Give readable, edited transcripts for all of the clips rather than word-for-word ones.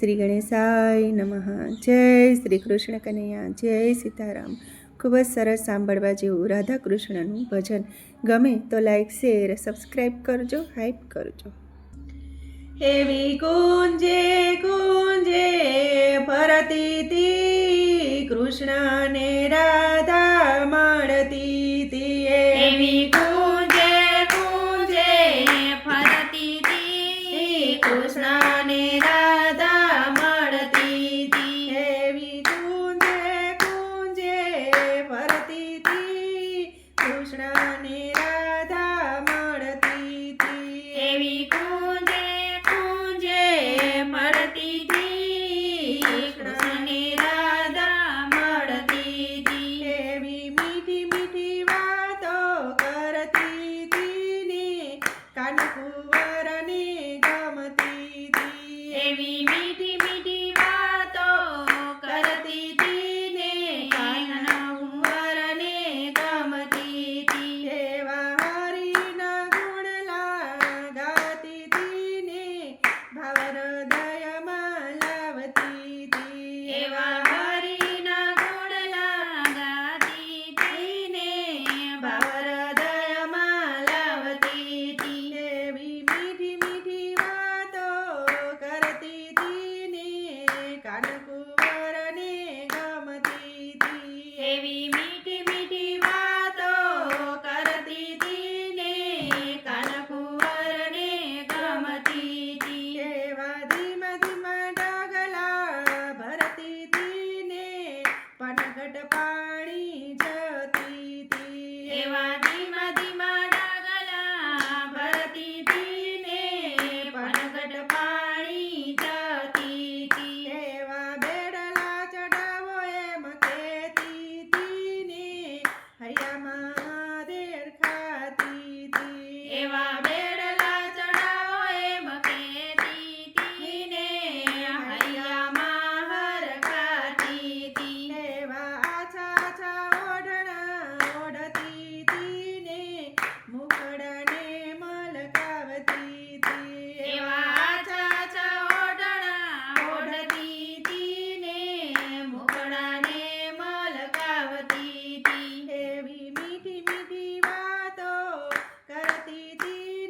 શ્રી ગણેશાય નમઃ. જય શ્રી કૃષ્ણ કનૈયા, જય સીતારામ. ખૂબ જ સરસ સાંભળવા જેવું રાધા કૃષ્ણનું ભજન. ગમે તો લાઈક, શેર, સબસ્ક્રાઈબ કરજો, હાઈપ કરજો. એવી કુંજે કુંજે ફરતી તી, કૃષ્ણને રાધા મળતી તી. એવી કુંજે કુંજે ફરતી તી, કૃષ્ણને રાધા મળતી તી. એવી કુંજે કુંજે ફરતી તી, કૃષ્ણને રાધા મળતી તી. એવી કુંજે કુંજે મળતી તી, કૃષ્ણને રાધા મળતી તી. એવી મીઠી મીઠી વાતો કરતી તી ને, કાનકુંવરને ગમતી તી. એવી મીઠી મીઠી વાતો કરતી તી ને, કાનકુંવરને ગમતી તી. એવા હરિના ગુણ ગાતી તી ને, ભાવ હૃદયમાં લાવતી તી. એવા હરિના ગુણ ગાતી તી ને, ભાવ હૃદયમાં લાવતી તી. એવી મીઠી મીઠી વાતો કરતી તી ને, કાનકુંવરને ગમતી તી. એવી મીઠી મીઠી વાતો કરતી તી ને, કાનકુંવરને ગમતી તી. એવા ધીમા ધીમા ડગલા ભરતી તી ને, પનઘટ પાણી જતી તી. એવા ધીમા ધીમા ડગલા ભરતી તી ને, પનઘટ પાણી જતી તી. એવા બેડલા ચડાવો એમ કહેતી તી ને, હૈયામાં દેર ખાતી તી. એવા બેડલા ચડાવો એમ કહેતી તી ને, હૈયામાં હર ખાતી તી. એવા આછા આછા ઓઢણા ઓઢતી તી ને, મુખડાને મલકાવતી તી. એવા આછા આછા ઓઢણા ઓઢતી તી ને, મુખડાને મલકાવતી તી. એવી મીઠી મીઠી વાતો કરતી તી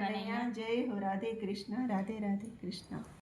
કનૈયા જય હો. રાધે કૃષ્ણ. રાધે રાધે કૃષ્ણ.